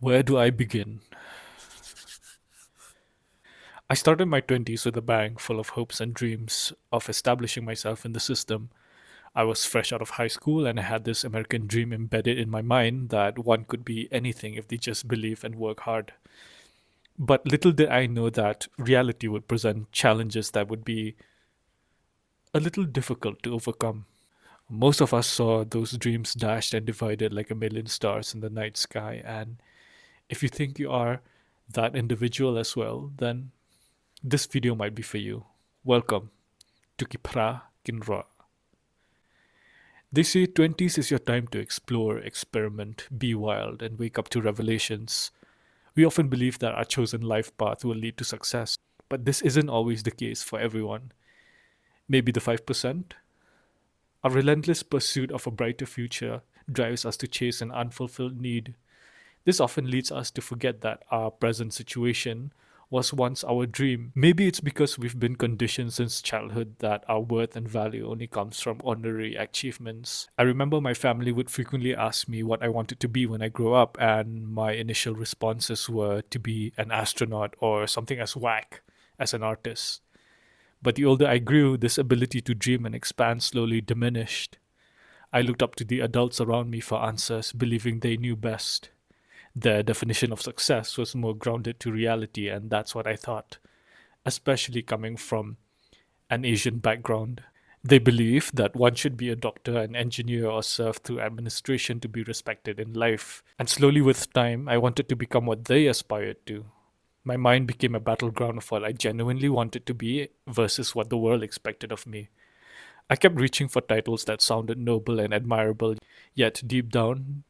Where do I begin? I started my 20s with a bang, full of hopes and dreams of establishing myself in the system. I was fresh out of high school and I had this American dream embedded in my mind that one could be anything if they just believe and work hard. But little did I know that reality would present challenges that would be a little difficult to overcome. Most of us saw those dreams dashed and divided like a million stars in the night sky, and if you think you are that individual as well, then this video might be for you. Welcome to Kipra Kinra. They say 20s is your time to explore, experiment, be wild, and wake up to revelations. We often believe that our chosen life path will lead to success, but this isn't always the case for everyone. Maybe the 5%? Our relentless pursuit of a brighter future drives us to chase an unfulfilled need. This often leads us to forget that our present situation was once our dream. Maybe it's because we've been conditioned since childhood that our worth and value only comes from honorary achievements. I remember my family would frequently ask me what I wanted to be when I grow up, and my initial responses were to be an astronaut or something as whack as an artist. But the older I grew, this ability to dream and expand slowly diminished. I looked up to the adults around me for answers, believing they knew best. Their definition of success was more grounded to reality, and that's what I thought, especially coming from an Asian background. They believe that one should be a doctor, an engineer, or serve through administration to be respected in life. And slowly, with time, I wanted to become what they aspired to. My mind became a battleground of what I genuinely wanted to be versus what the world expected of me. I kept reaching for titles that sounded noble and admirable, yet deep down,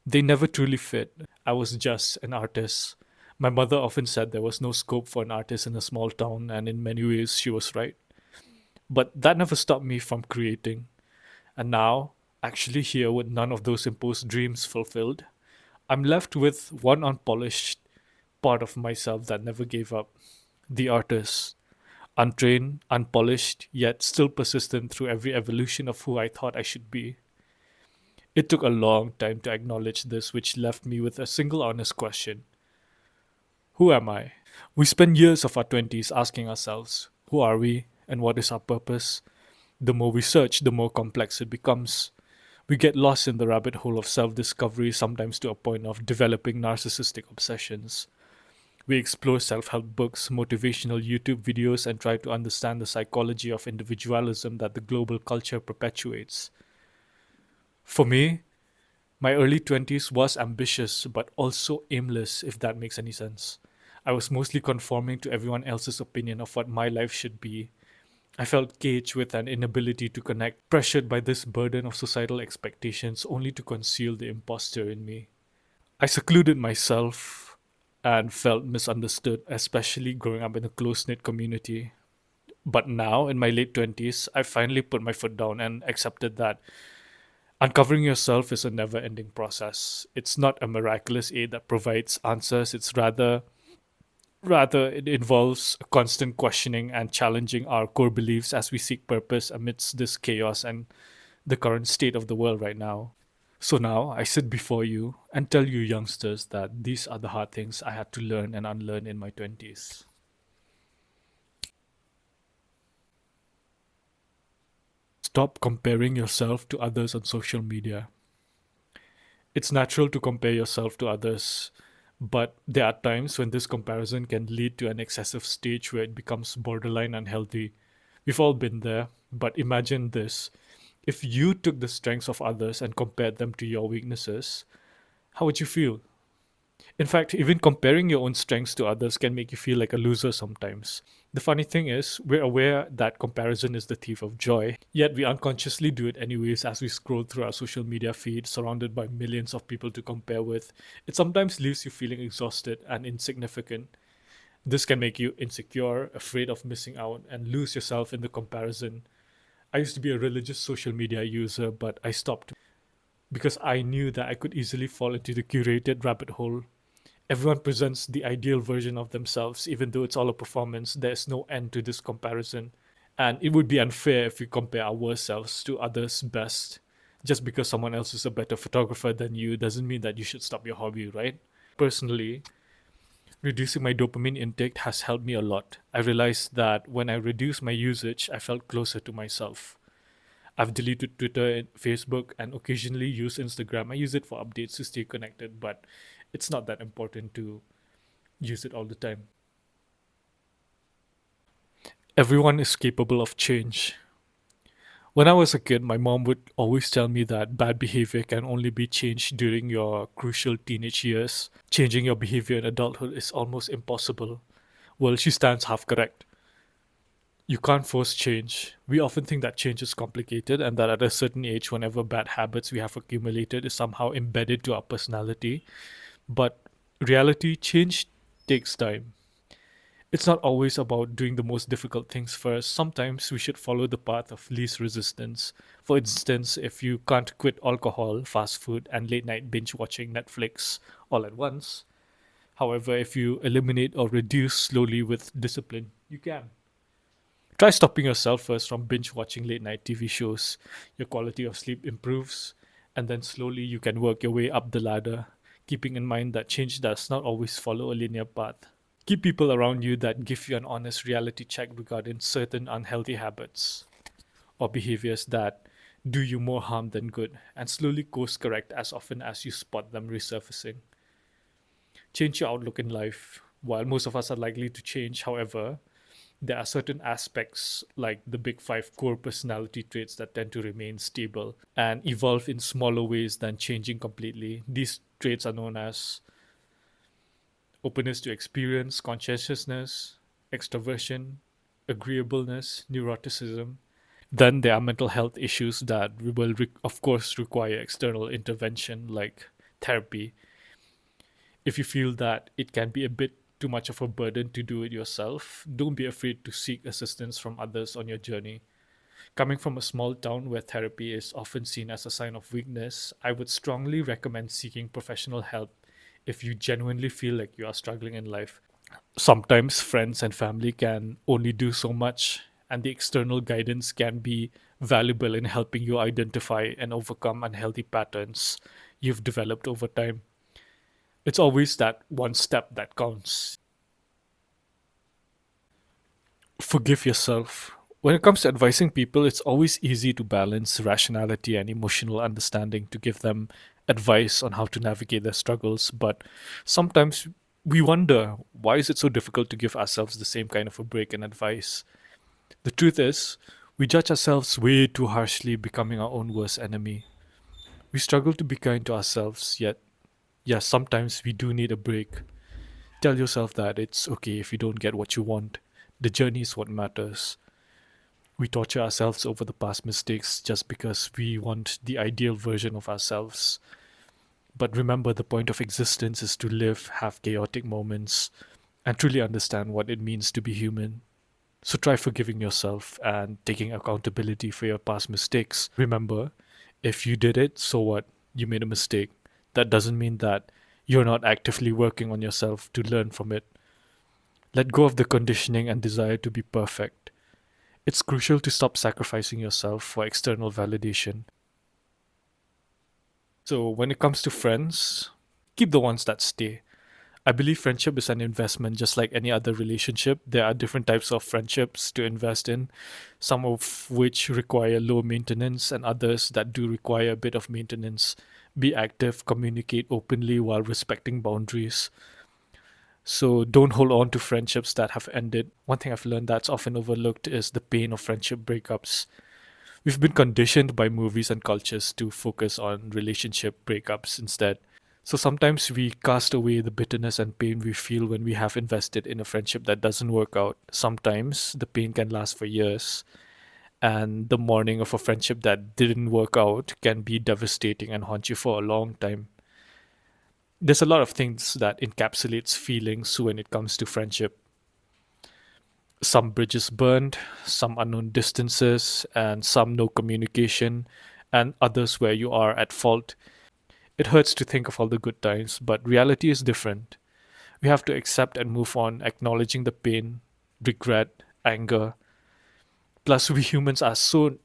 they never truly fit. I was just an artist. My mother often said there was no scope for an artist in a small town, and in many ways, she was right. But that never stopped me from creating. And now, actually, here with none of those imposed dreams fulfilled, I'm left with one unpolished part of myself that never gave up, the artist. Untrained, unpolished, yet still persistent through every evolution of who I thought I should be. It took a long time to acknowledge this, which left me with a single honest question: who am I? We spend years of our 20s asking ourselves, who are we and what is our purpose? The more we search, the more complex it becomes. We get lost in the rabbit hole of self discovery, sometimes to a point of developing narcissistic obsessions. We explore self help books, motivational YouTube videos, and try to understand the psychology of individualism that the global culture perpetuates. For me, my early 20s was ambitious but also aimless, if that makes any sense. I was mostly conforming to everyone else's opinion of what my life should be. I felt caged with an inability to connect, pressured by this burden of societal expectations only to conceal the imposter in me. I secluded myself and felt misunderstood, especially growing up in a close knit community. But now, in my late 20s, I finally put my foot down and accepted that uncovering yourself is a never ending process. It's not a miraculous aid that provides answers, it's rather it involves constant questioning and challenging our core beliefs as we seek purpose amidst this chaos and the current state of the world right now. So now I sit before you and tell you youngsters that these are the hard things I had to learn and unlearn in my 20s. Stop comparing yourself to others on social media. It's natural to compare yourself to others, but there are times when this comparison can lead to an excessive stage where it becomes borderline unhealthy. We've all been there, but imagine this: if you took the strengths of others and compared them to your weaknesses, how would you feel? In fact, even comparing your own strengths to others can make you feel like a loser sometimes. The funny thing is, we're aware that comparison is the thief of joy, yet we unconsciously do it anyways as we scroll through our social media feed surrounded by millions of people to compare with. It sometimes leaves you feeling exhausted and insignificant. This can make you insecure, afraid of missing out, and lose yourself in the comparison. I used to be a religious social media user, but I stopped because I knew that I could easily fall into the curated rabbit hole. Everyone presents the ideal version of themselves, even though it's all a performance. There's no end to this comparison. And it would be unfair if we compare our worst selves to others' best. Just because someone else is a better photographer than you doesn't mean that you should stop your hobby, right? Personally, reducing my dopamine intake has helped me a lot. I realized that when I reduced my usage, I felt closer to myself. I've deleted Twitter and Facebook and occasionally use Instagram. I use it for updates to stay connected, but it's not that important to use it all the time. Everyone is capable of change. When I was a kid, my mom would always tell me that bad behavior can only be changed during your crucial teenage years. Changing your behavior in adulthood is almost impossible. Well, she stands half correct. You can't force change. We often think that change is complicated and that at a certain age, whenever bad habits we have accumulated is somehow embedded to our personality. But reality, change takes time. It's not always about doing the most difficult things first. Sometimes we should follow the path of least resistance. For instance, if you can't quit alcohol, fast food, and late night binge watching Netflix all at once, however, if you eliminate or reduce slowly with discipline, you can. Try stopping yourself first from binge watching late night TV shows. Your quality of sleep improves, and then slowly you can work your way up the ladder, keeping in mind that change does not always follow a linear path. Keep people around you that give you an honest reality check regarding certain unhealthy habits or behaviors that do you more harm than good, and slowly course correct as often as you spot them resurfacing. Change your outlook in life. While most of us are likely to change, however, there are certain aspects like the big five core personality traits that tend to remain stable and evolve in smaller ways than changing completely. These traits are known as openness to experience, conscientiousness, extroversion, agreeableness, neuroticism. Then there are mental health issues that will, of course, require external intervention like therapy. If you feel that it can be a bit too much of a burden to do it yourself, don't be afraid to seek assistance from others on your journey. Coming from a small town where therapy is often seen as a sign of weakness, I would strongly recommend seeking professional help if you genuinely feel like you are struggling in life. Sometimes friends and family can only do so much, and the external guidance can be valuable in helping you identify and overcome unhealthy patterns you've developed over time. It's always that one step that counts. Forgive yourself. When it comes to advising people, it's always easy to balance rationality and emotional understanding to give them advice on how to navigate their struggles. But sometimes we wonder, why is it so difficult to give ourselves the same kind of a break and advice? The truth is, we judge ourselves way too harshly, becoming our own worst enemy. We struggle to be kind to ourselves, yet, yes, sometimes we do need a break. Tell yourself that it's okay if you don't get what you want. The journey is what matters. We torture ourselves over the past mistakes just because we want the ideal version of ourselves. But remember, the point of existence is to live, have chaotic moments, and truly understand what it means to be human. So try forgiving yourself and taking accountability for your past mistakes. Remember, if you did it, so what? You made a mistake. That doesn't mean that you're not actively working on yourself to learn from it. Let go of the conditioning and desire to be perfect. It's crucial to stop sacrificing yourself for external validation. So, when it comes to friends, keep the ones that stay. I believe friendship is an investment just like any other relationship. There are different types of friendships to invest in, some of which require low maintenance and others that do require a bit of maintenance. Be active, communicate openly while respecting boundaries. So don't hold on to friendships that have ended. One thing I've learned that's often overlooked is the pain of friendship breakups. We've been conditioned by movies and cultures to focus on relationship breakups instead. So sometimes we cast away the bitterness and pain we feel when we have invested in a friendship that doesn't work out. Sometimes the pain can last for years, and the mourning of a friendship that didn't work out can be devastating and haunt you for a long time. There's a lot of things that encapsulates feelings when it comes to friendship. Some bridges burned, some unknown distances, and some no communication, and others where you are at fault. It hurts to think of all the good times, but reality is different. We have to accept and move on, acknowledging the pain, regret, anger. Plus, we humans are so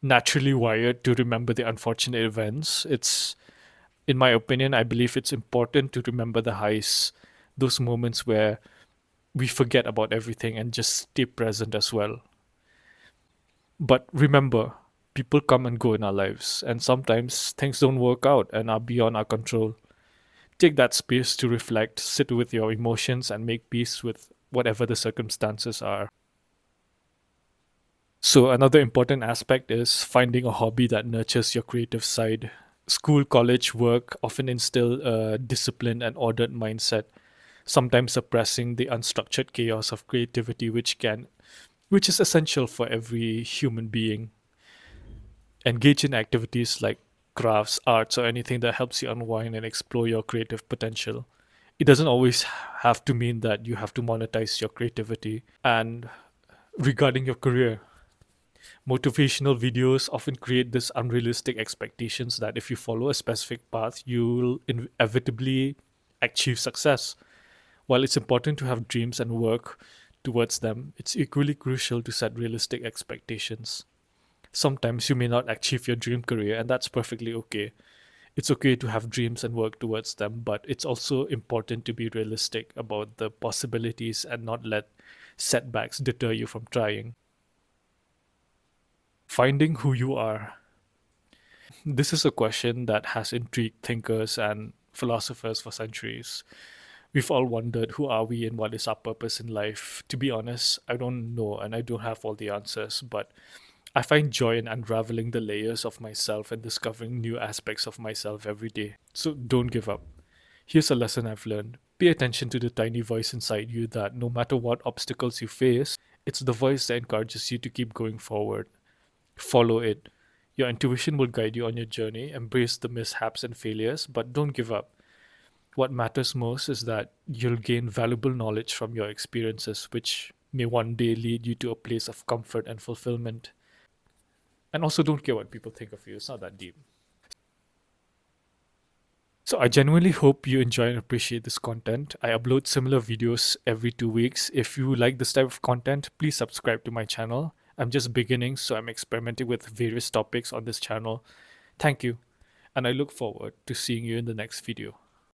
naturally wired to remember the unfortunate events. In my opinion, I believe it's important to remember the highs, those moments where we forget about everything and just stay present as well. But remember, people come and go in our lives, and sometimes things don't work out and are beyond our control. Take that space to reflect, sit with your emotions, and make peace with whatever the circumstances are. So, another important aspect is finding a hobby that nurtures your creative side. School, college, work often instill a disciplined and ordered mindset, sometimes suppressing the unstructured chaos of creativity, which is essential for every human being. Engage in activities like crafts, arts, or anything that helps you unwind and explore your creative potential. It doesn't always have to mean that you have to monetize your creativity. And regarding your career, motivational videos often create this unrealistic expectations that if you follow a specific path, you will inevitably achieve success. While it's important to have dreams and work towards them, it's equally crucial to set realistic expectations. Sometimes you may not achieve your dream career, and that's perfectly okay. It's okay to have dreams and work towards them, but it's also important to be realistic about the possibilities and not let setbacks deter you from trying. Finding who you are. This is a question that has intrigued thinkers and philosophers for centuries. We've all wondered who are we and what is our purpose in life. To be honest, I don't know and I don't have all the answers, but I find joy in unraveling the layers of myself and discovering new aspects of myself every day. So don't give up. Here's a lesson I've learned. Pay attention to the tiny voice inside you that no matter what obstacles you face, it's the voice that encourages you to keep going forward. Follow it. Your intuition will guide you on your journey. Embrace the mishaps and failures, but don't give up. What matters most is that you'll gain valuable knowledge from your experiences, which may one day lead you to a place of comfort and fulfillment. And also, don't care what people think of you. It's not that deep. So, I genuinely hope you enjoy and appreciate this content. I upload similar videos every 2 weeks. If you like this type of content, please subscribe to my channel. I'm just beginning, so I'm experimenting with various topics on this channel. Thank you, and I look forward to seeing you in the next video.